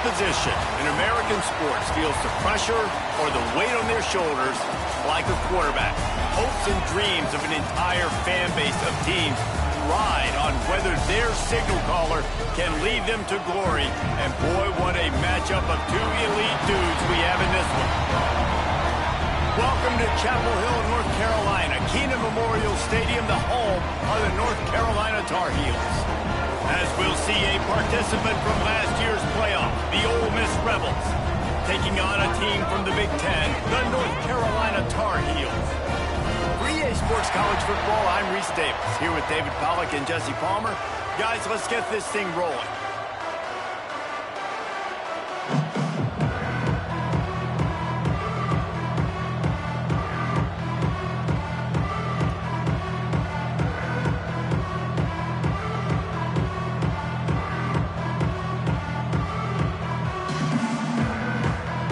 position in American sports feels the pressure or the weight on their shoulders like a quarterback. Hopes and dreams of an entire fan base of teams ride on whether their signal caller can lead them to glory. And boy, what a matchup of two elite dudes we have in this one. Welcome to Chapel Hill, North Carolina, Keenan Memorial Stadium, the home of the North Carolina Tar Heels. As we'll see a participant from last year's playoff, the Ole Miss Rebels, taking on a team from the Big Ten, the North Carolina Tar Heels. For EA Sports College Football, I'm Reese Davis, here with David Pollack and Jesse Palmer. Guys, let's get this thing rolling.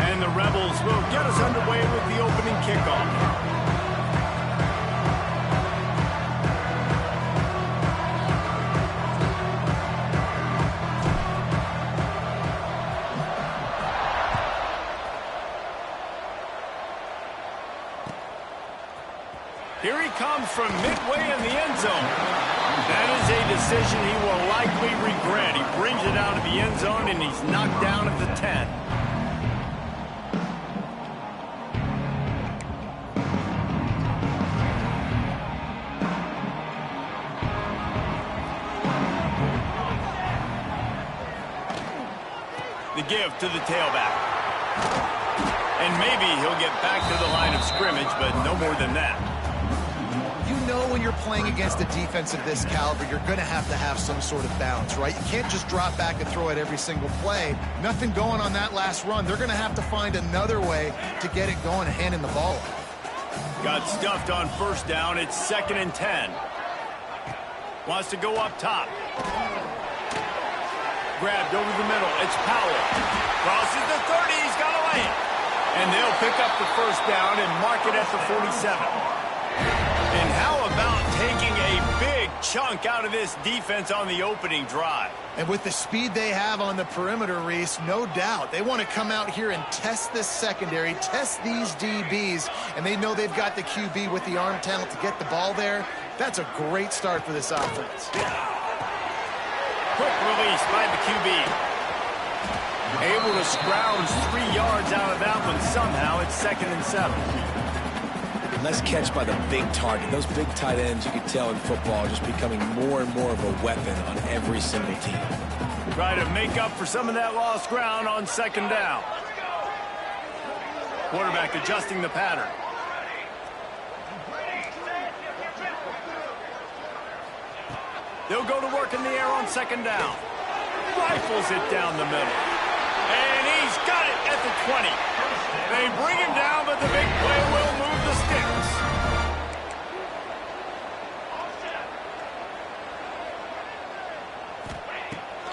And the Rebels will get us underway with the opening kickoff. Here he comes from midway in the end zone. That is a decision he will likely regret. He brings it out of the end zone, and he's knocked down at the 10. The give to the tailback. And maybe he'll get back to the line of scrimmage, but no more than that. You know when you're playing against a defense of this caliber, you're going to have some sort of balance, right? You can't just drop back and throw it every single play. Nothing going on that last run. They're going to have to find another way to get it going and handing the ball off. Got stuffed on first down. It's 2nd and 10. Wants to go up top. Grabbed over the middle. It's Powell. Crosses the 30. He's got to lay it. And they'll pick up the first down and mark it at the 47. And how about taking a big chunk out of this defense on the opening drive? And with the speed they have on the perimeter, Reese, no doubt. They want to come out here and test this secondary, test these DBs, and they know they've got the QB with the arm talent to get the ball there. That's a great start for this offense. Quick release by the QB. Able to scrounge 3 yards out of that one somehow. It's 2nd and 7. Less catch by the big target. Those big tight ends, you can tell in football, are just becoming more and more of a weapon on every single team. Try to make up for some of that lost ground on 2nd down. Quarterback adjusting the pattern. They'll go to work in the air on 2nd down. Rifles it down the middle. And he's got it at the 20. They bring him down, but the big play will move the sticks.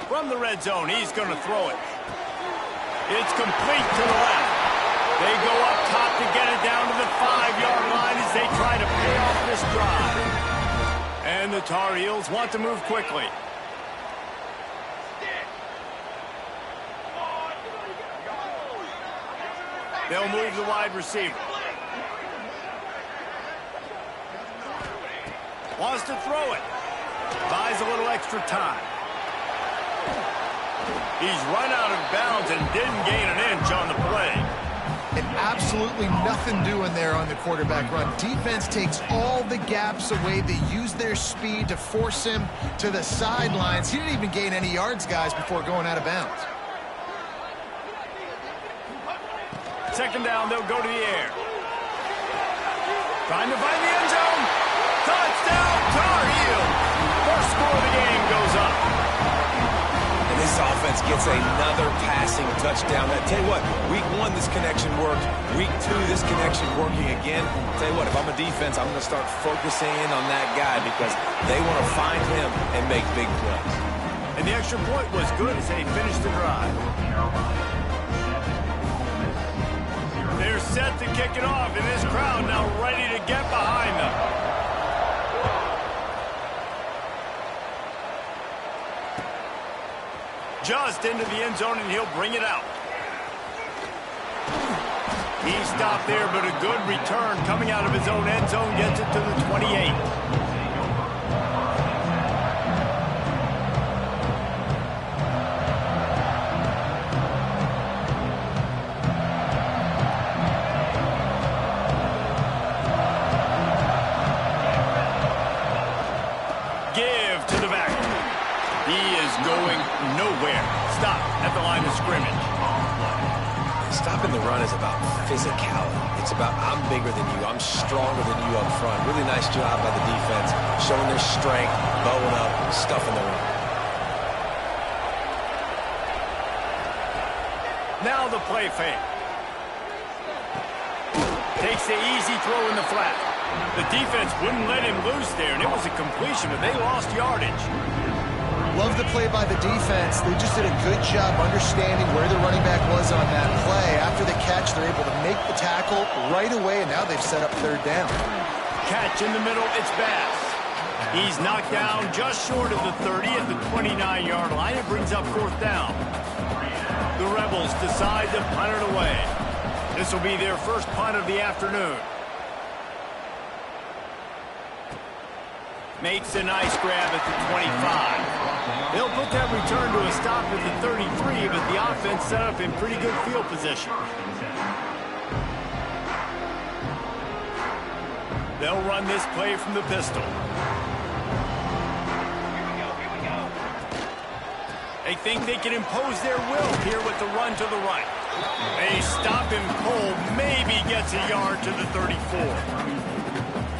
From the red zone, he's going to throw it. It's complete to the left. They go up top to get it down to the 5-yard line as they try to pay off this drive. And the Tar Heels want to move quickly. They'll move the wide receiver. Wants to throw it. Buys a little extra time. He's run out of bounds and didn't gain an inch on the play. And absolutely nothing doing there on the quarterback run. Defense takes all the gaps away. They use their speed to force him to the sidelines. He didn't even gain any yards, guys, before going out of bounds. 2nd down, they'll go to the air. Trying to find the end zone. Touchdown, Tar Heels. First score of the game goes up. And this offense gets another passing touchdown. I tell you what, week 1, this connection worked. Week 2, this connection working again. I tell you what, if I'm a defense, I'm going to start focusing in on that guy because they want to find him and make big plays. And the extra point was good as they finished the drive. They're set to kick it off, and this crowd now ready to get behind them. Just into the end zone, and he'll bring it out. He stopped there, but a good return coming out of his own end zone gets it to the 28. Give to the back. He is going nowhere. Stop at the line of scrimmage. Stopping the run is about physicality. It's about I'm bigger than you. I'm stronger than you up front. Really nice job by the defense, showing their strength, bowing up, stuffing the run. Now the play fake. Takes the easy throw in the flat. The defense wouldn't let him loose there, and it was a completion, but they lost yardage. Love the play by the defense. They just did a good job understanding where the running back was on that play. After the catch, they're able to make the tackle right away, and now they've set up third down. Catch in the middle, it's Bass. He's knocked down just short of the 30 at the 29-yard line. It brings up fourth down. The Rebels decide to punt it away. This will be their first punt of the afternoon. Makes a nice grab at the 25. They'll put that return to a stop at the 33, but the offense set up in pretty good field position. They'll run this play from the pistol. They think they can impose their will here with the run to the right. They stop him cold, maybe gets a yard to the 34.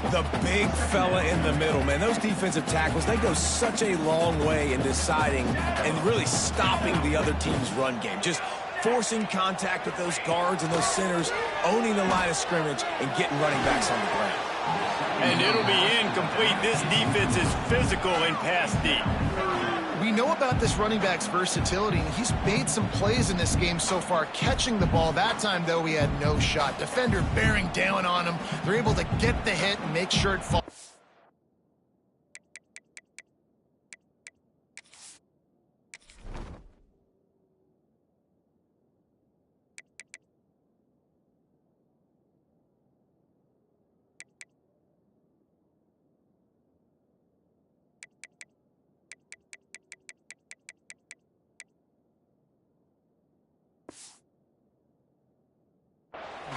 The big fella in the middle, man. Those defensive tackles, they go such a long way in deciding and really stopping the other team's run game. Just forcing contact with those guards and those centers, owning the line of scrimmage, and getting running backs on the ground. And it'll be incomplete. This defense is physical in pass deep. We know about this running back's versatility, and he's made some plays in this game so far, catching the ball. That time, though, he had no shot. Defender bearing down on him. They're able to get the hit and make sure it falls.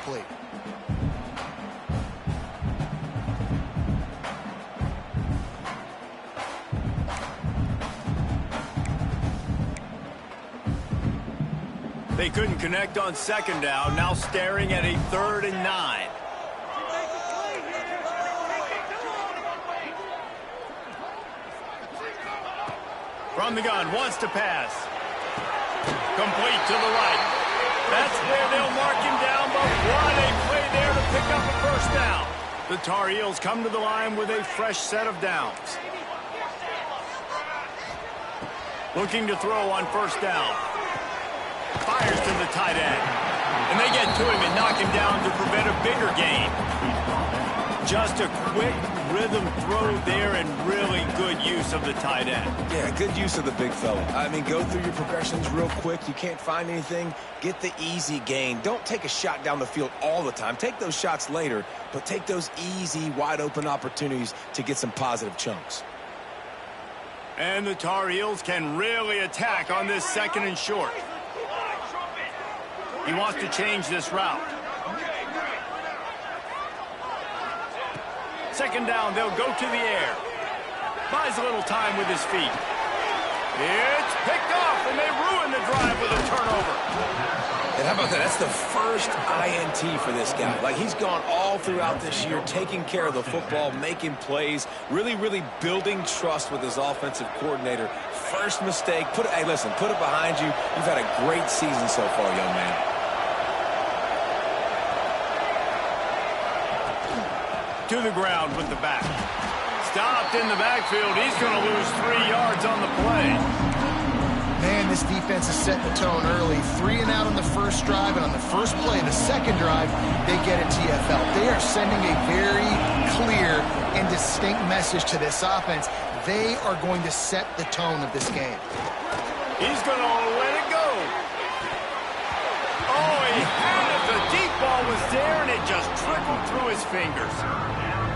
Complete. They couldn't connect on second down, now staring at a 3rd and 9. From the gun, wants to pass. Complete to the right. That's where they'll mark him down, but what a play there to pick up a first down. The Tar Heels come to the line with a fresh set of downs. Looking to throw on first down. Fires to the tight end. And they get to him and knock him down to prevent a bigger gain. Just a quick rhythm throw there and really good use of the tight end. Yeah, good use of the big fella. I mean, go through your progressions real quick. You can't find anything. Get the easy gain. Don't take a shot down the field all the time. Take those shots later, but take those easy, wide-open opportunities to get some positive chunks. And the Tar Heels can really attack on this 2nd and short. He wants to change this route. 2nd down, they'll go to the air. Buys a little time with his feet. It's picked off, and they ruin the drive with a turnover. And how about that? That's the first INT for this guy. Like, he's gone all throughout this year, taking care of the football, making plays, really, really building trust with his offensive coordinator. First mistake. Hey, listen, put it behind you. You've had a great season so far, young man. To the ground with the back. Stopped in the backfield. He's going to lose 3 yards on the play. Man, this defense is setting the tone early. 3 and out on the first drive, and on the first play, the second drive, they get a TFL. They are sending a very clear and distinct message to this offense. They are going to set the tone of this game. He's going to let it go. Oh, he had it. The deep ball was there, and it just trickled through his fingers.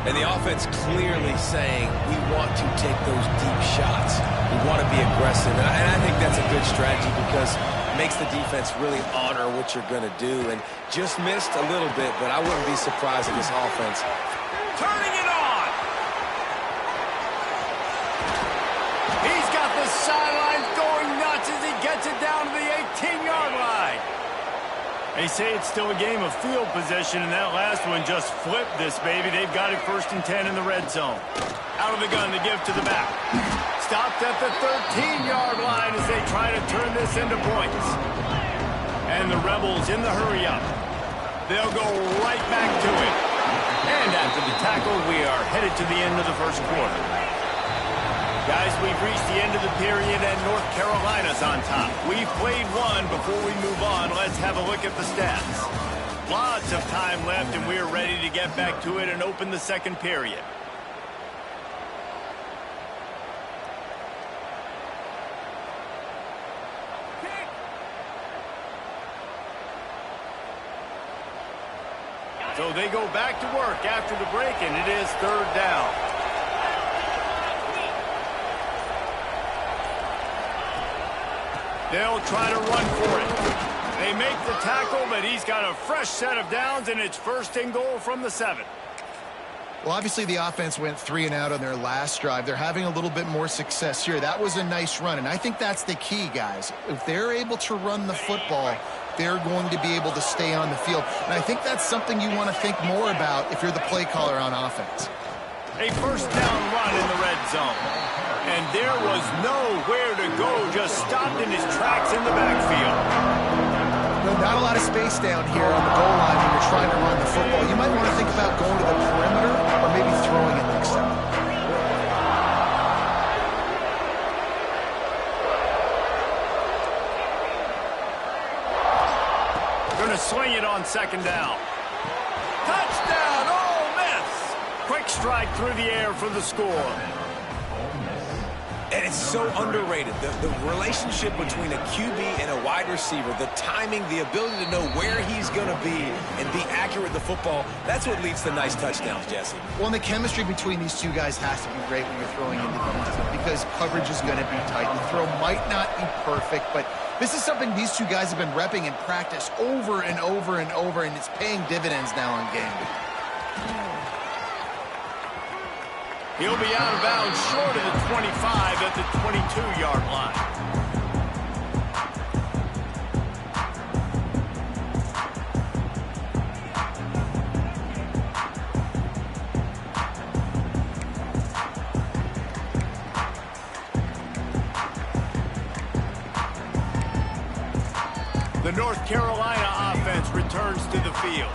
And the offense clearly saying, we want to take those deep shots. We want to be aggressive. And I think that's a good strategy because it makes the defense really honor what you're going to do. And just missed a little bit, but I wouldn't be surprised if this offense. Turning it on. He's got the sidelines going nuts as he gets it down to the 18-yard line. They say it's still a game of field position, and that last one just flipped this baby. They've got it 1st and 10 in the red zone. Out of the gun to give to the back. Stopped at the 13-yard line as they try to turn this into points. And the Rebels in the hurry-up. They'll go right back to it. And after the tackle, we are headed to the end of the first quarter. Guys, we've reached the end of the period, and North Carolina's on top. We've played one. Before we move on, let's have a look at the stats. Lots of time left, and we're ready to get back to it and open the second period. So they go back to work after the break, and it is 3rd down. They'll try to run for it. They make the tackle, but he's got a fresh set of downs, and it's 1st and goal from the 7. Well, obviously the offense went 3 and out on their last drive. They're having a little bit more success here. That was a nice run, and I think that's the key, guys. If they're able to run the football, they're going to be able to stay on the field. And I think that's something you want to think more about if you're the play caller on offense. A 1st down run in the red zone. And there was nowhere to go, just stopped in his tracks in the backfield. Well, not a lot of space down here on the goal line when you're trying to run the football. You might want to think about going to the perimeter or maybe throwing it next time. Going to swing it on 2nd down. Touchdown, Ole Miss! Quick strike through the air for the score. And it's so underrated. The relationship between a QB and a wide receiver, the timing, the ability to know where he's going to be and be accurate with the football, that's what leads to nice touchdowns, Jesse. Well, and the chemistry between these two guys has to be great when you're throwing into the end zone because coverage is going to be tight. The throw might not be perfect, but this is something these two guys have been repping in practice over and over and over, and it's paying dividends now on game day. He'll be out of bounds short of the 25 at the 22-yard line. The North Carolina offense returns to the field.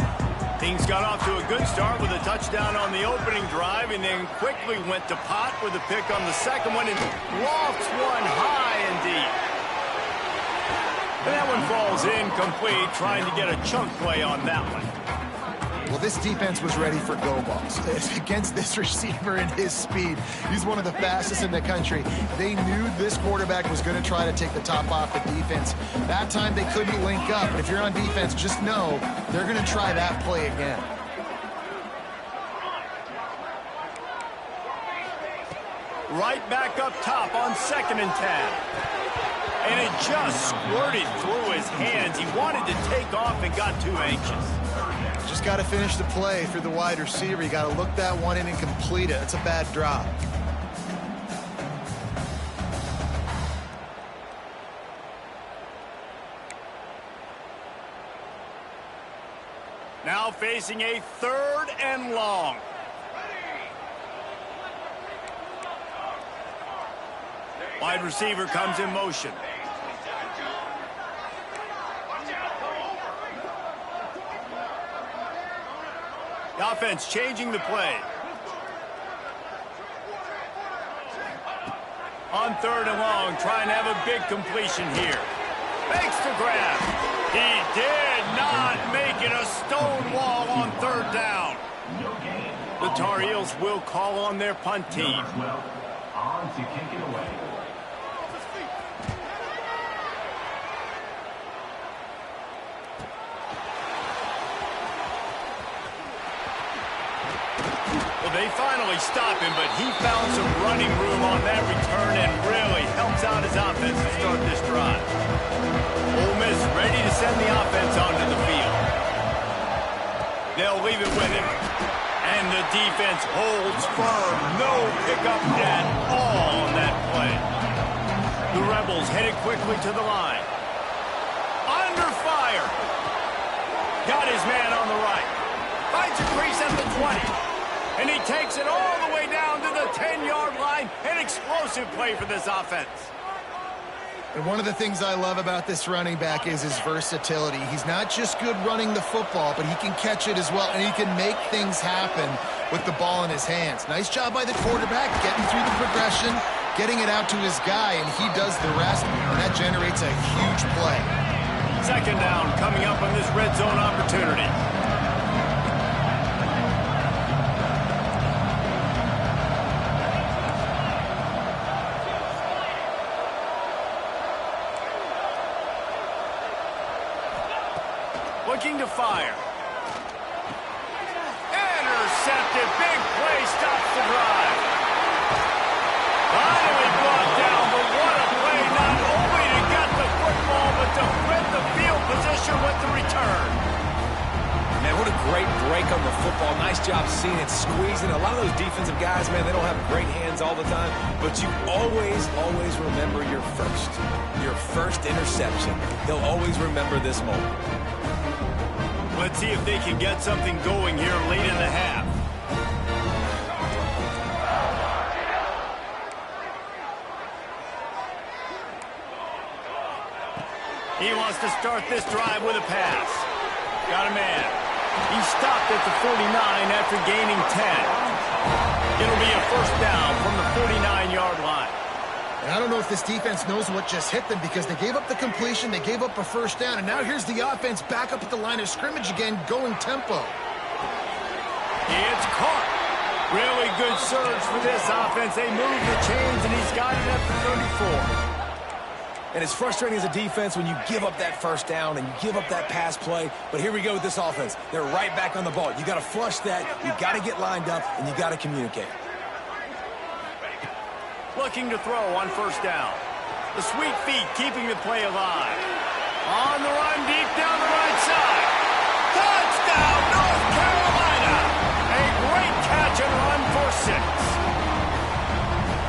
Things got off to a good start with a touchdown on the opening drive and then quickly went to pot with a pick on the second one and lofts one high and deep. And that one falls incomplete, trying to get a chunk play on that one. Well, this defense was ready for go balls. Against this receiver and his speed, he's one of the fastest in the country. They knew this quarterback was going to try to take the top off the defense. That time they couldn't link up. But if you're on defense, just know they're going to try that play again. Right back up top on 2nd and 10. And it just squirted through his hands. He wanted to take off and got too anxious. Just got to finish the play through the wide receiver. You got to look that one in and complete it. It's a bad drop. Now facing a 3rd and long. Wide receiver comes in motion. The offense changing the play. On 3rd and long, trying to have a big completion here. Makes the grab. He did not make it a stone wall on 3rd down. The Tar Heels will call on their punt team. They finally stop him, but he found some running room on that return and really helps out his offense to start this drive. Ole Miss ready to send the offense onto the field. They'll leave it with him. And the defense holds firm. No pickup at all on that play. The Rebels headed quickly to the line. Under fire. Got his man on the right. Finds a crease at the 20. And he takes it all the way down to the 10-yard line. An explosive play for this offense. And one of the things I love about this running back is his versatility. He's not just good running the football, but he can catch it as well, and he can make things happen with the ball in his hands. Nice job by the quarterback, getting through the progression, getting it out to his guy, and he does the rest, and that generates a huge play. Second down coming up on this red zone opportunity. Looking to fire. Intercepted. Big play. Stops the drive. Finally brought down, but what a play. Not only to get the football, but to win the field position with the return. Man, what a great break on the football. Nice job seeing it, squeezing. A lot of those defensive guys, man, they don't have great hands all the time, but you always remember your first interception. They'll always remember this moment. Let's see if they can get something going here late in the half. He wants to start this drive with a pass. Got a man. He stopped at the 49 after gaining 10. It'll be a first down from the 49-yard line. And I don't know if this defense knows what just hit them because they gave up the completion, they gave up a first down, and now here's the offense back up at the line of scrimmage again, going tempo. It's caught. Really good surge for this offense. They move the chains, and he's got it at the 34. And it's frustrating as a defense when you give up that first down and you give up that pass play. But here we go with this offense. They're right back on the ball. You got to flush that, you got to get lined up, and you got to communicate. Looking to throw on first down. The sweet feet keeping the play alive. On the run, deep down the right side. Touchdown, North Carolina! A great catch and run for 6.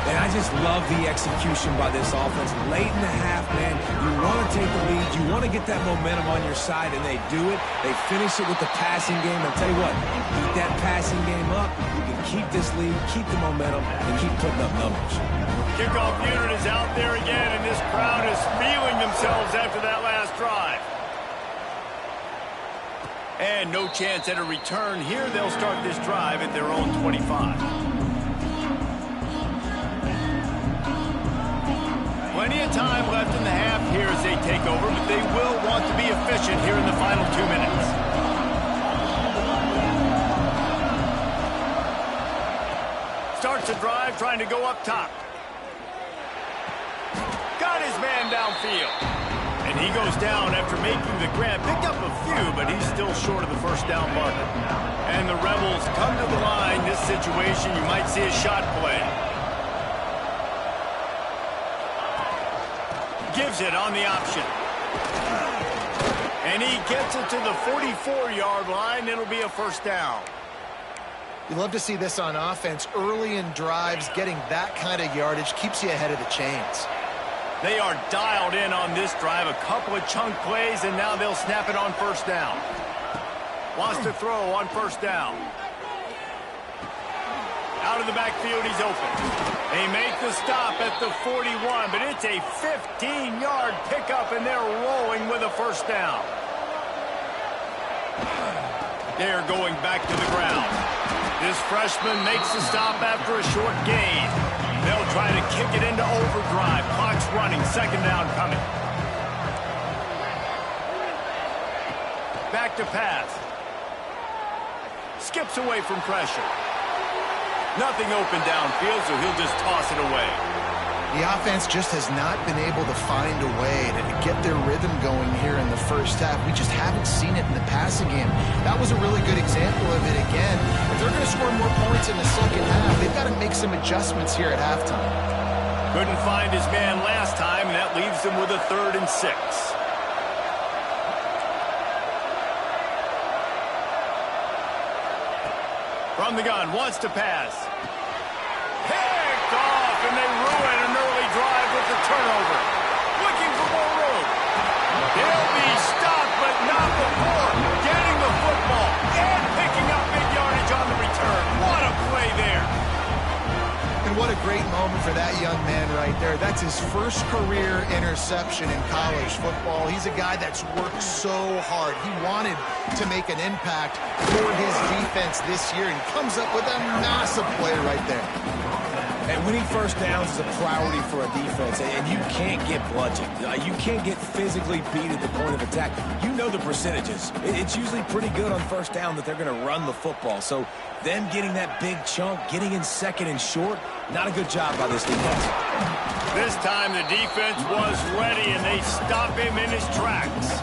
And I just love the execution by this offense. Late in the half, man, you want to take the lead. You want to get that momentum on your side, and they do it. They finish it with the passing game. I'll tell you what, keep that passing game up. You can keep this lead, keep the momentum, and keep putting up numbers. Kickoff unit is out there again, and this crowd is feeling themselves after that last drive. And no chance at a return here. They'll start this drive at their own 25. Plenty of time left in the half here as they take over, but they will want to be efficient here in the final 2 minutes. Starts a drive trying to go up top. Got his man downfield. And he goes down after making the grab. Picked up a few, but he's still short of the first down marker. And the Rebels come to the line. This situation, you might see a shot play. Gives it on the option. And he gets it to the 44-yard line. It'll be a first down. You love to see this on offense. Early in drives, getting that kind of yardage keeps you ahead of the chains. They are dialed in on this drive. A couple of chunk plays, and now they'll snap it on first down. Wants to throw on first down. Out of the backfield, he's open. They make the stop at the 41, but it's a 15-yard pickup, and they're rolling with a first down. They're going back to the ground. This freshman makes the stop after a short gain. They'll try to kick it into overdrive. Clock's running, second down coming. Back to pass. Skips away from pressure. Nothing open downfield, so he'll just toss it away. The offense just has not been able to find a way to get their rhythm going here in the first half. We just haven't seen it in the passing game. That was a really good example of it again. If they're going to score more points in the second half, they've got to make some adjustments here at halftime. Couldn't find his man last time, and that leaves him with a 3rd and 6. From the gun, wants to pass. Picked off, and they ruin an early drive with the turnover. Looking for more room. He'll be stopped, but not before getting the football and picking up big yardage on the return. What a play there. And what a great moment for that young man right there. That's his first career interception in college football. He's a guy that's worked so hard. He wanted to make an impact for his defense this year, and comes up with a massive play right there. And winning first downs is a priority for a defense, and you can't get bludgeoned. You can't get physically beat at the point of attack. You know the percentages. It's usually pretty good on first down that they're going to run the football. So them getting that big chunk, getting in 2nd and short, not a good job by this defense. This time the defense was ready, and they stop him in his tracks.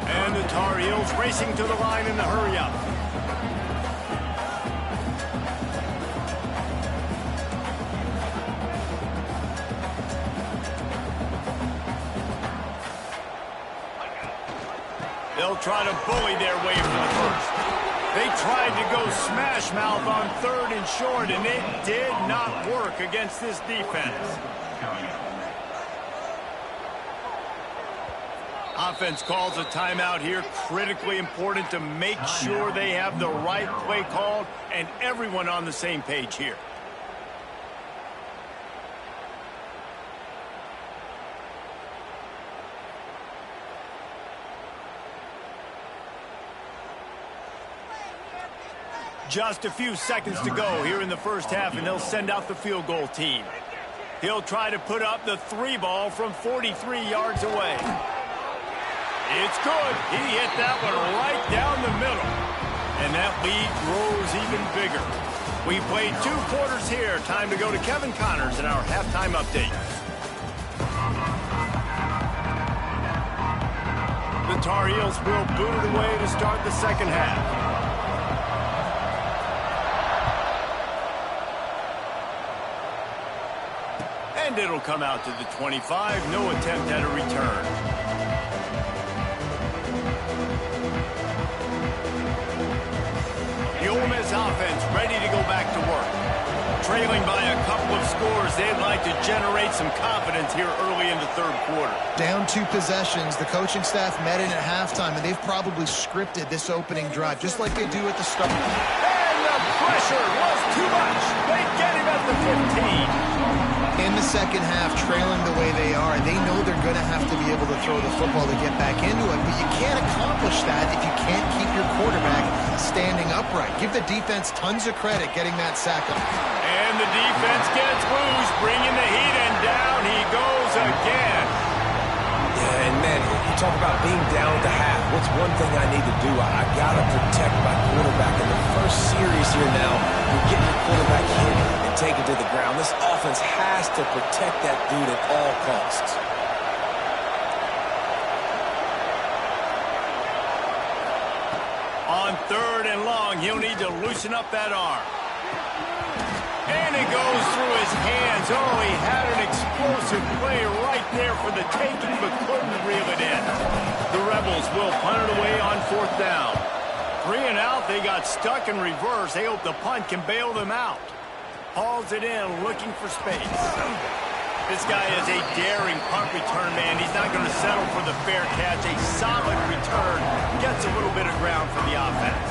And the Tar Heels racing to the line in the hurry-up. They'll try to bully their way for the first. They tried to go smash mouth on 3rd and short, and it did not work against this defense. Offense calls a timeout here. Critically important to make sure they have the right play called and everyone on the same page here. Just a few seconds to go here in the first half, and they'll send out the field goal team. He'll try to put up the 3 ball from 43 yards away. It's good. He hit that one right down the middle. And that lead grows even bigger. We played 2 quarters here. Time to go to Kevin Connors in our halftime update. The Tar Heels will boot it away to start the second half. And it'll come out to the 25. No attempt at a return. The Ole Miss offense ready to go back to work. Trailing by a couple of scores, they'd like to generate some confidence here early in the 3rd quarter. Down 2 possessions. The coaching staff met in at halftime, and they've probably scripted this opening drive just like they do at the start. And the pressure was too much. They get him at the 15. In the second half, trailing the way they are, they know they're going to have to be able to throw the football to get back into it, but you can't accomplish that if you can't keep your quarterback standing upright. Give the defense tons of credit getting that sack up. And the defense gets loose, bringing the heat, and down he goes again. Yeah, and man, you talk about being down at the half. What's one thing I need to do? I got to protect my quarterback. In the first series here now, you're getting your quarterback hit and taken to the ground. This offense has to protect that dude at all costs. On 3rd and long, he'll need to loosen up that arm. And it goes through his hands. Oh, he had an explosive play right there for the taking, but couldn't reel it in. The Rebels will punt it away on 4th down. 3 and out, they got stuck in reverse. They hope the punt can bail them out. Hauls it in, looking for space. This guy is a daring punt return man. He's not going to settle for the fair catch. A solid return. Gets a little bit of ground for the offense.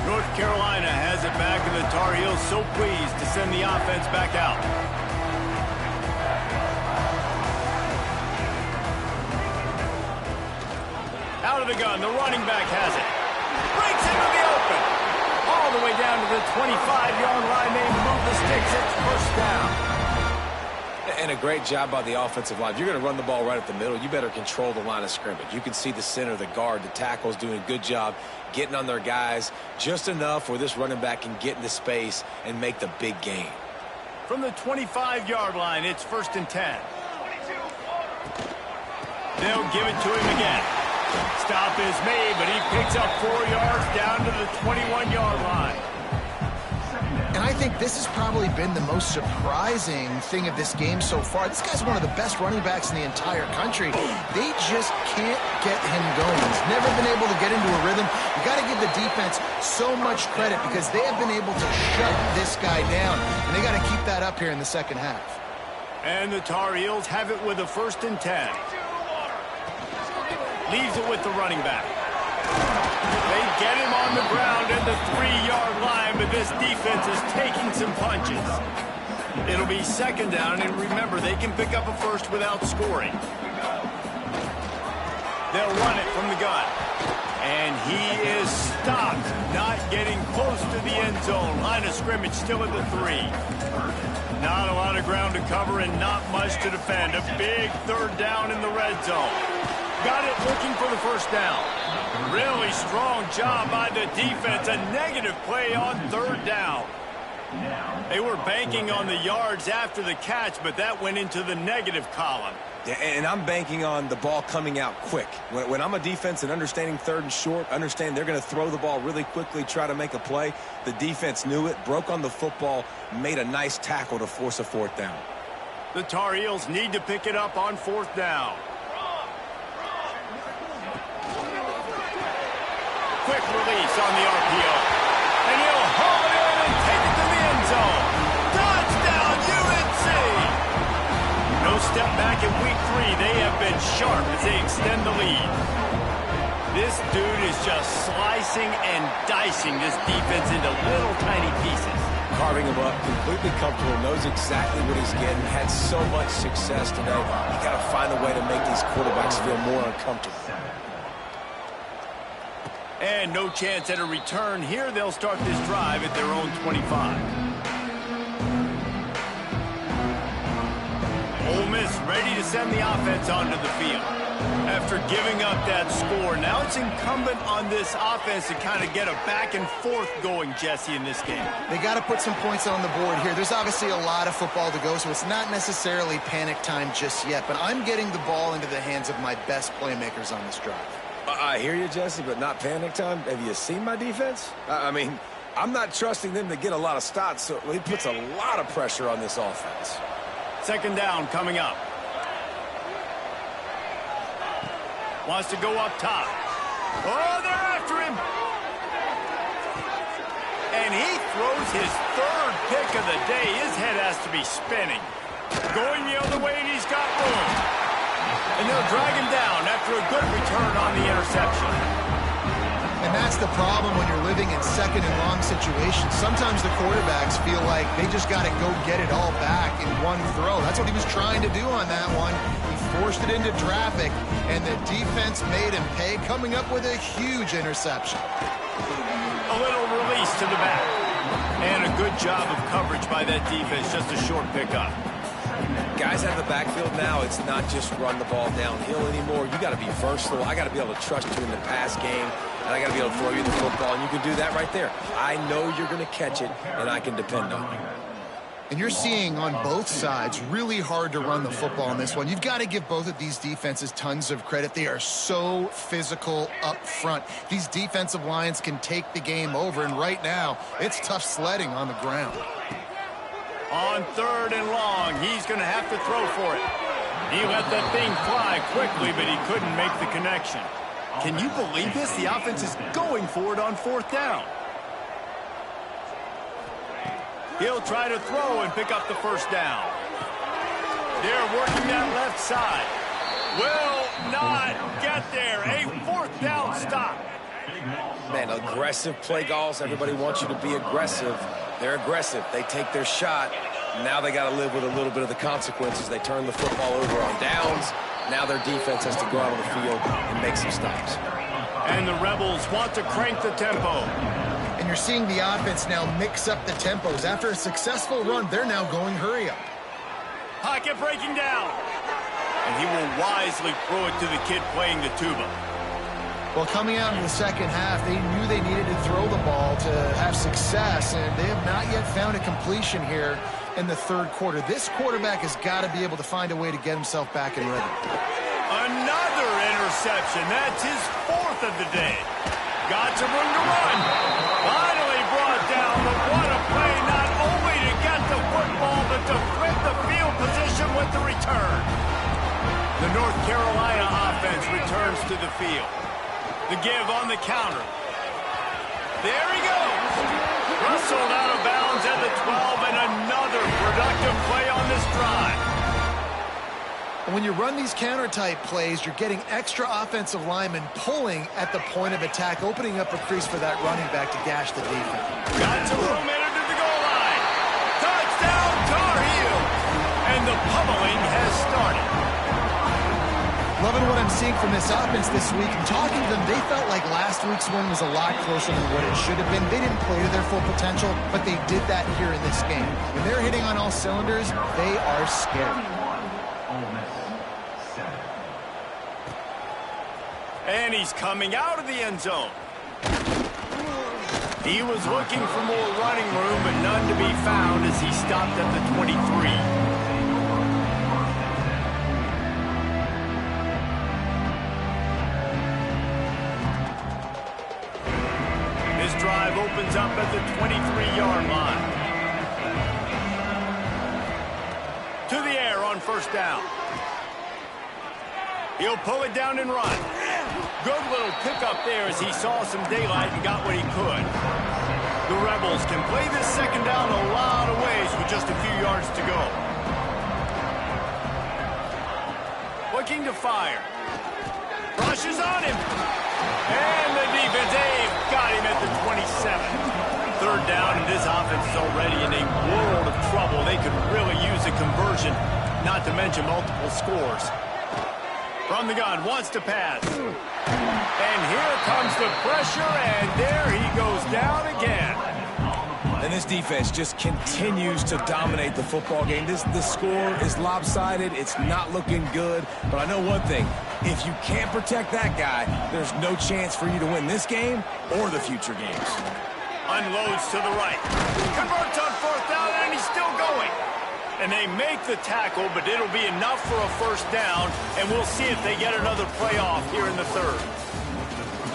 North Carolina has it back, and the Tar Heels so pleased to send the offense back out. Out of the gun, the running back has it. Breaks into the open. All the way down to the 25-yard line. They move the sticks. It's first down. And a And great job by the offensive line. If you're going to run the ball right at the middle, you better control the line of scrimmage. You can see the center, the guard, the tackles doing a good job getting on their guys just enough where this running back can get into space and make the big gain. From the 25-yard line, it's 1st and 10. They'll give it to him again. Stop is made, but he picks up 4 yards down to the 21-yard line. And I think this has probably been the most surprising thing of this game so far. This guy's one of the best running backs in the entire country. They just can't get him going. He's never been able to get into a rhythm. You got to give the defense so much credit because they have been able to shut this guy down. And they got to keep that up here in the second half. And the Tar Heels have it with a 1st and 10. Leaves it with the running back. They get him on the ground at the 3-yard line, but this defense is taking some punches. It'll be 2nd down, and remember, they can pick up a first without scoring. They'll run it from the gun. And he is stopped, not getting close to the end zone. Line of scrimmage still at the 3. Not a lot of ground to cover and not much to defend. A big 3rd down in the red zone. Got it looking for the 1st down. Really strong job by the defense. A negative play on 3rd down. They were banking on the yards after the catch, but that went into the negative column. Yeah, and I'm banking on the ball coming out quick. When I'm a defense and understanding 3rd and short, understand they're going to throw the ball really quickly, try to make a play. The defense knew it, broke on the football, made a nice tackle to force a 4th down. The Tar Heels need to pick it up on 4th down. Quick release on the RPO. And he'll haul it in and take it to the end zone. Touchdown, UNC! No step back in week 3. They have been sharp as they extend the lead. This dude is just slicing and dicing this defense into little tiny pieces. Carving him up, completely comfortable, knows exactly what he's getting, had so much success today. You got to find a way to make these quarterbacks feel more uncomfortable. And no chance at a return here. They'll start this drive at their own 25. Ole Miss ready to send the offense onto the field. After giving up that score, now it's incumbent on this offense to kind of get a back and forth going, Jesse, in this game. They got to put some points on the board here. There's obviously a lot of football to go, so it's not necessarily panic time just yet, but I'm getting the ball into the hands of my best playmakers on this drive. I hear you, Jesse, but not panic time. Have you seen my defense? I mean, I'm not trusting them to get a lot of stops, so he puts a lot of pressure on this offense. 2nd down coming up. Wants to go up top. Oh, they're after him. And he throws his 3rd pick of the day. His head has to be spinning. Going the other way, and he's got room. And they'll drag him down after a good return on the interception. And that's the problem when you're living in 2nd and long situations. Sometimes the quarterbacks feel like they just got to go get it all back in one throw. That's what he was trying to do on that one. He forced it into traffic, and the defense made him pay, coming up with a huge interception. A little release to the back. And a good job of coverage by that defense. Just a short pickup. Guys out of the backfield now, it's not just run the ball downhill anymore. You got to be versatile. I got to be able to trust you in the pass game, and I got to be able to throw you the football, and you can do that right there. I know you're going to catch it, and I can depend on you. And you're seeing on both sides really hard to run the football in this one. You've got to give both of these defenses tons of credit. They are so physical up front. These defensive lines can take the game over, and right now, it's tough sledding on the ground. On 3rd and long, he's going to have to throw for it. He let that thing fly quickly, but he couldn't make the connection. Can you believe this? The offense is going for it on 4th down. He'll try to throw and pick up the 1st down. They're working that left side. Will not get there. A 4th down stop. Man, aggressive play calls. Everybody wants you to be aggressive. They're aggressive. They take their shot. Now they got to live with a little bit of the consequences. They turn the football over on downs. Now their defense has to go out on the field and make some stops. And the Rebels want to crank the tempo. And you're seeing the offense now mix up the tempos. After a successful run, they're now going hurry up. Pocket breaking down. And he will wisely throw it to the kid playing the tuba. Well, coming out in the second half, they knew they needed to throw the ball to have success, and they have not yet found a completion here in the third quarter. This quarterback has got to be able to find a way to get himself back in rhythm. Another interception. That's his fourth of the day. Got some room to run. Finally brought down, but what a play, not only to get the football, but to flip the field position with the return. The North Carolina offense returns to the field. The give on the counter. There he goes. Rustled out of bounds at the 12, and another productive play on this drive. And when you run these counter-type plays, you're getting extra offensive linemen pulling at the point of attack, opening up a crease for that running back to gash the defense. Got some room into the goal line. Touchdown, Tar Heels. And the pummeling has started. Loving what I'm seeing from this offense this week. And talking to them, they felt like last week's win was a lot closer than what it should have been. They didn't play to their full potential, but they did that here in this game. When they're hitting on all cylinders, they are scary. And he's coming out of the end zone. He was looking for more running room, but none to be found as he stopped at the 23. Drive opens up at the 23-yard line. To the air on first down. He'll pull it down and run. Good little pickup there as he saw some daylight and got what he could. The Rebels can play this second down a lot of ways with just a few yards to go. Looking to fire. Rushes on him. And the defense, they've got him at the 27. Third down, and this offense is already in a world of trouble. They could really use a conversion, not to mention multiple scores. From the gun, wants to pass. And here comes the pressure, and there he goes down again. And this defense just continues to dominate the football game. This score is lopsided. It's not looking good. But I know one thing. If you can't protect that guy, there's no chance for you to win this game or the future games. Unloads to the right. Converts on fourth down, and he's still going. And they make the tackle, but it'll be enough for a first down, and we'll see if they get another playoff here in the third.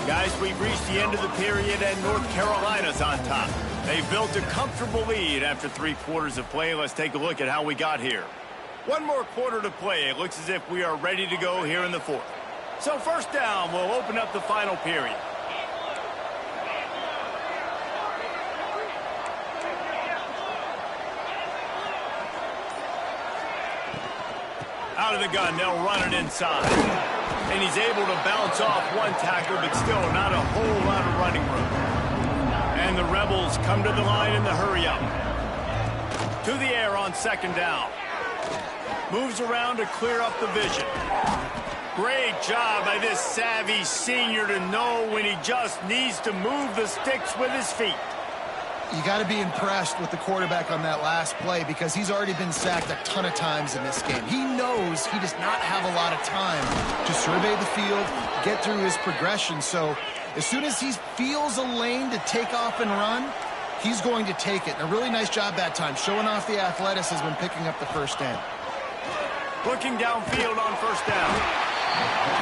Guys, we've reached the end of the period, and North Carolina's on top. They've built a comfortable lead after 3 quarters of play. Let's take a look at how we got here. One more quarter to play. It looks as if we are ready to go here in the fourth. So first down, we'll open up the final period. Out of the gun, they'll run it inside. And he's able to bounce off one tackle, but still not a whole lot of running room. And the Rebels come to the line in the hurry-up. To the air on second down. Moves around to clear up the vision. Great job by this savvy senior to know when he just needs to move the sticks with his feet. You got to be impressed with the quarterback on that last play because he's already been sacked a ton of times in this game. He knows he does not have a lot of time to survey the field, get through his progression. So as soon as he feels a lane to take off and run, he's going to take it. And a really nice job that time, showing off the athleticism and picking up the first down. Looking downfield on first down.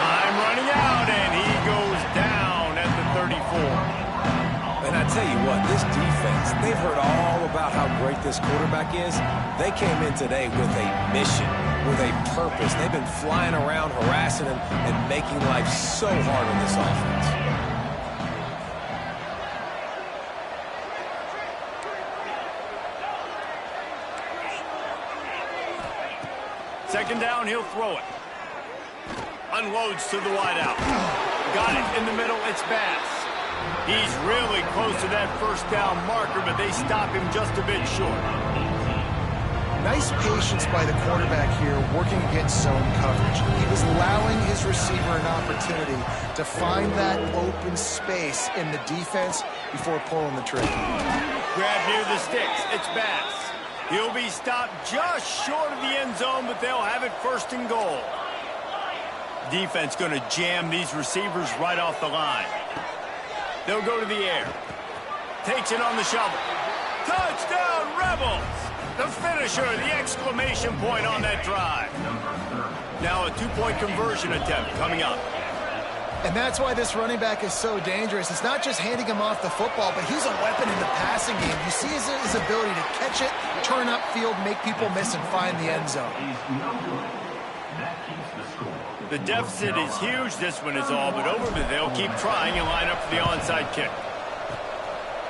Time running out, and he goes down at the 34. And I tell you what, this defense, they've heard all about how great this quarterback is. They came in today with a mission, with a purpose. They've been flying around, harassing him, and making life so hard on this offense. Second down, he'll throw it. Unloads to the wideout. Got it in the middle, it's Bass. He's really close to that first down marker, but they stop him just a bit short. Nice patience by the quarterback here, working against zone coverage. He was allowing his receiver an opportunity to find that open space in the defense before pulling the trigger. Grab near the sticks, it's Bass. He'll be stopped just short of the end zone, but they'll have it first and goal. Defense going to jam these receivers right off the line. They'll go to the air. Takes it on the shovel. Touchdown, Rebels! The finisher, the exclamation point on that drive. Now a two-point conversion attempt coming up. And that's why this running back is so dangerous. It's not just handing him off the football, but he's a weapon in the passing game. You see his ability to catch it, turn upfield, make people miss, and find the end zone. The deficit is huge. This one is all but over, but they'll keep trying and line up for the onside kick.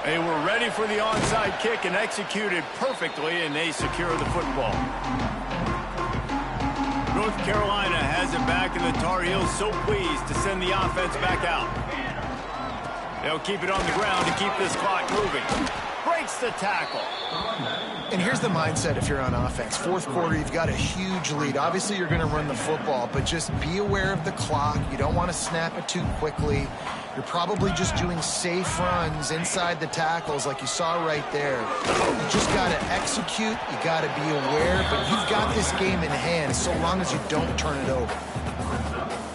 They were ready for the onside kick and executed perfectly, and they secure the football. North Carolina has it back, and the Tar Heels so pleased to send the offense back out. They'll keep it on the ground to keep this clock moving. Breaks the tackle. And here's the mindset if you're on offense. Fourth quarter, you've got a huge lead. Obviously, you're going to run the football, but just be aware of the clock. You don't want to snap it too quickly. You're probably just doing safe runs inside the tackles like you saw right there. You just got to execute. You got to be aware, but you've got this game in hand so long as you don't turn it over.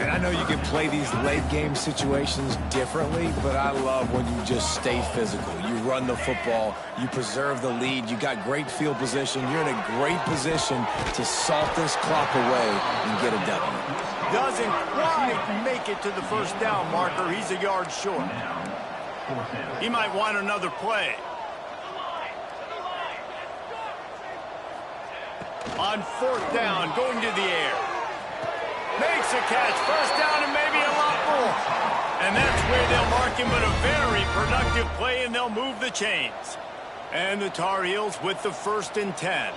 And I know you can play these late-game situations differently, but I love when you just stay physical. You run the football, you preserve the lead, you got great field position, you're in a great position to salt this clock away and get a W. Doesn't quite make it to the first down marker. He's a yard short. He might want another play. On fourth down, going to the air. Makes a catch, first down, and maybe a lot more. And that's where they'll mark him, but a very productive play, and they'll move the chains. And the Tar Heels with the 1st and 10.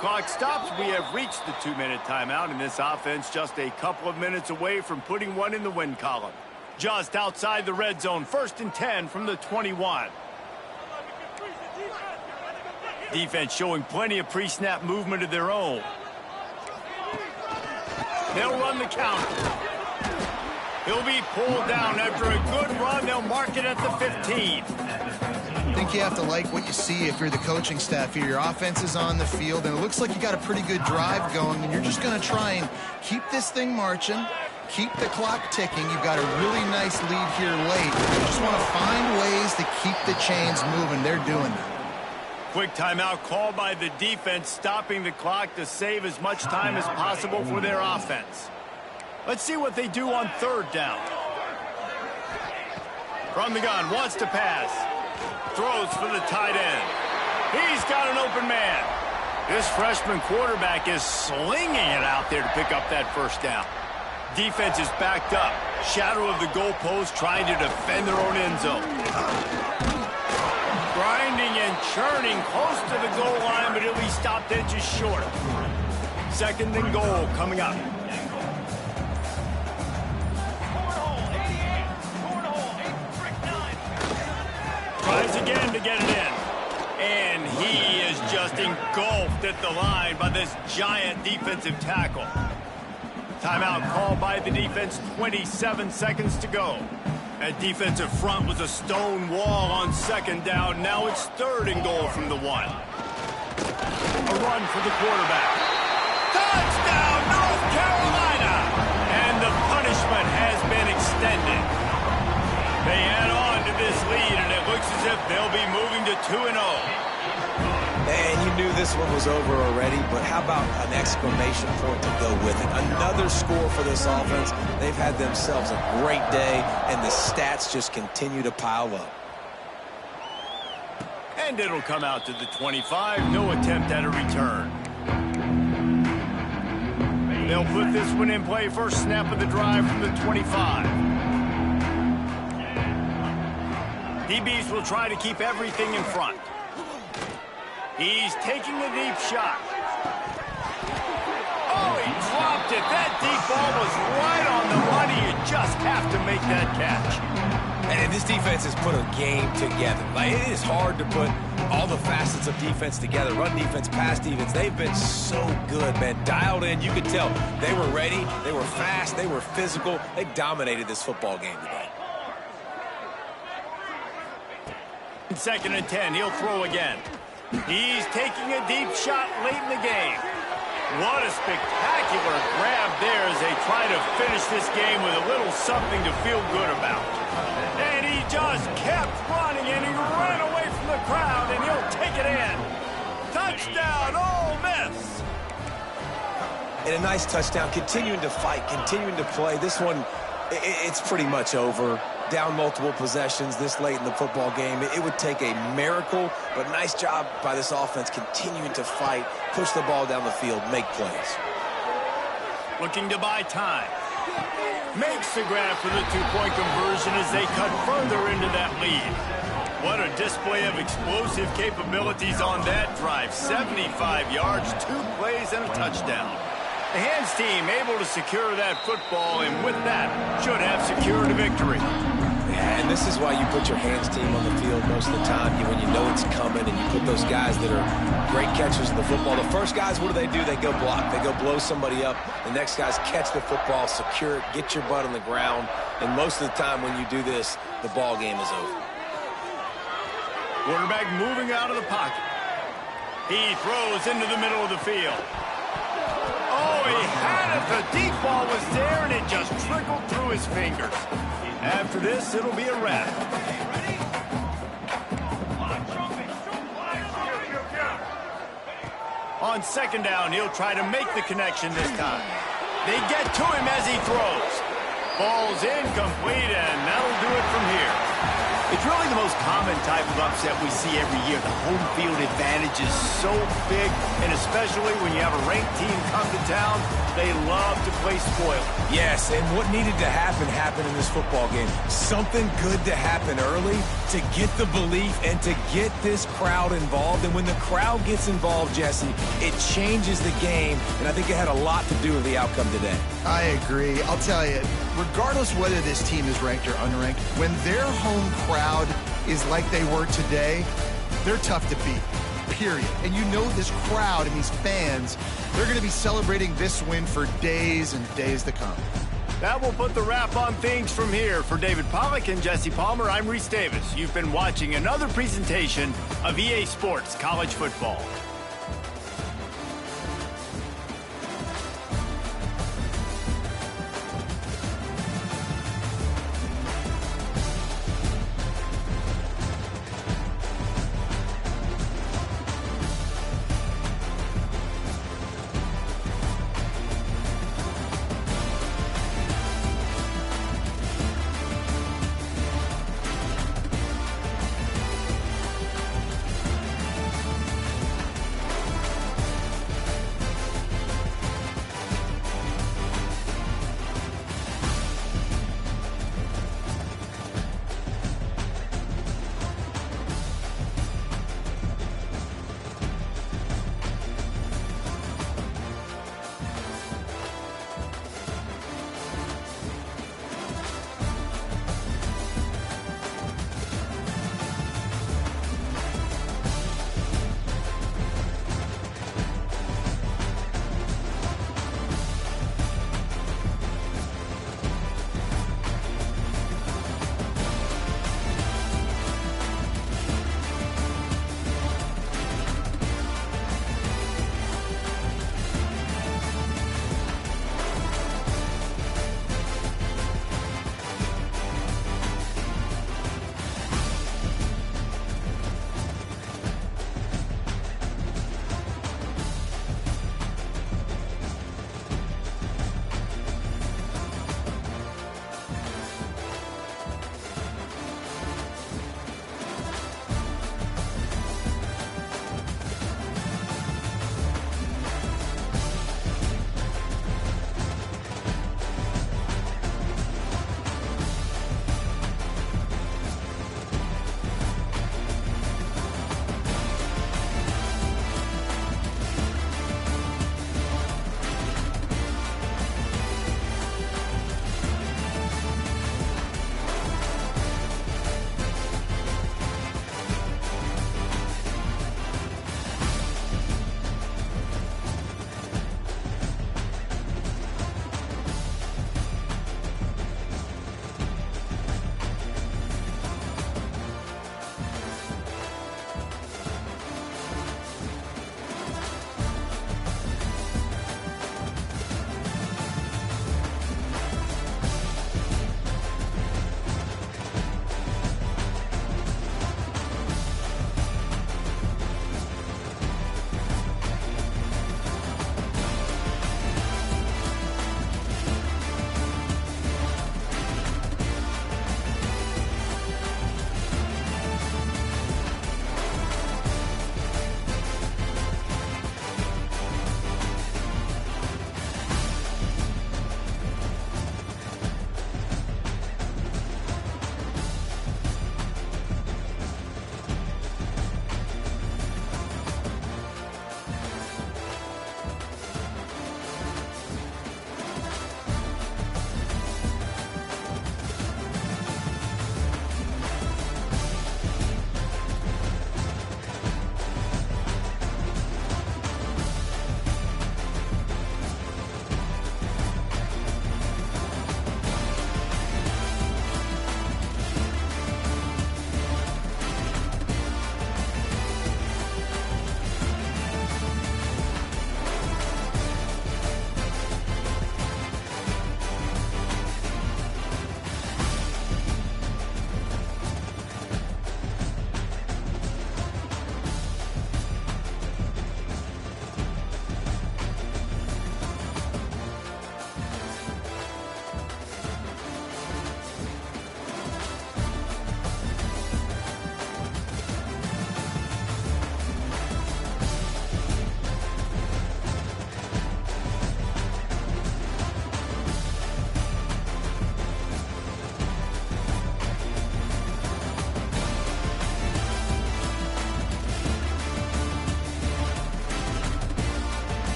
Clock stops. We have reached the 2-minute timeout, and this offense just a couple of minutes away from putting one in the win column. Just outside the red zone, 1st and 10 from the 21. Defense showing plenty of pre-snap movement of their own. They'll run the counter. He'll be pulled down after a good run. They'll mark it at the 15. I think you have to like what you see if you're the coaching staff here. Your offense is on the field, and it looks like you got a pretty good drive going, and you're just going to try and keep this thing marching, keep the clock ticking. You've got a really nice lead here late. You just want to find ways to keep the chains moving. They're doing that. Quick timeout called by the defense, stopping the clock to save as much time as possible for their offense. Let's see what they do on 3rd down. From the gun, wants to pass. Throws for the tight end. He's got an open man. This freshman quarterback is slinging it out there to pick up that first down. Defense is backed up. Shadow of the goalpost trying to defend their own end zone. Grinding and churning close to the goal line, but he'll be stopped inches short. 2nd and goal coming up. Tries again to get it in. And he is just engulfed at the line by this giant defensive tackle. Timeout called by the defense, 27 seconds to go. That defensive front was a stone wall on 2nd down. Now it's 3rd and goal from the 1. A run for the quarterback. Touchdown, North Carolina! And the punishment has been extended. They add on to this lead, and it looks as if they'll be moving to 2-0. And you knew this one was over already, but how about an exclamation point to go with it? Another score for this offense. They've had themselves a great day, and the stats just continue to pile up. And it'll come out to the 25. No attempt at a return. They'll put this one in play. First snap of the drive from the 25. DBs will try to keep everything in front. He's taking a deep shot. Oh, he dropped it. That deep ball was right on the money. You just have to make that catch. And this defense has put a game together. Like, it is hard to put all the facets of defense together. Run defense, pass defense. They've been so good, man. Dialed in. You could tell they were ready. They were fast. They were physical. They dominated this football game today. 2nd and 10. He'll throw again. He's taking a deep shot late in the game. What a spectacular grab there as they try to finish this game with a little something to feel good about. And he just kept running, and he ran away from the crowd, and he'll take it in. Touchdown, Ole Miss! And a nice touchdown, continuing to fight, continuing to play. This one, it's pretty much over. Down multiple possessions this late in the football game. It would take a miracle, but nice job by this offense continuing to fight, push the ball down the field, make plays. Looking to buy time. Makes the grab for the two-point conversion as they cut further into that lead. What a display of explosive capabilities on that drive. 75 yards, 2 plays, and a touchdown. The hands team able to secure that football, and with that, should have secured a victory. Yeah, and this is why you put your hands team on the field most of the time, when you know it's coming, and you put those guys that are great catchers of the football. The first guys, what do? They go block. They go blow somebody up. The next guys catch the football, secure it, get your butt on the ground, and most of the time when you do this, the ball game is over. Quarterback moving out of the pocket. He throws into the middle of the field. Oh, he had it. The deep ball was there, and it just trickled through his fingers. After this, it'll be a wrap. On 2nd down, he'll try to make the connection this time. They get to him as he throws. Ball's incomplete, and that'll do it from here. It's really the most common type of upset we see every year. The home field advantage is so big, and especially when you have a ranked team come to town, they love to play spoiler. Yes, and what needed to happen happened in this football game. Something good to happen early to get the belief and to get this crowd involved. And when the crowd gets involved, Jesse, it changes the game, and I think it had a lot to do with the outcome today. I agree. I'll tell you, regardless whether this team is ranked or unranked, when their home crowd is like they were today, they're tough to beat, period. And you know this crowd and these fans, they're going to be celebrating this win for days and days to come. That will put the wrap on things from here. For David Pollack and Jesse Palmer, I'm Reese Davis. You've been watching another presentation of EA Sports College Football.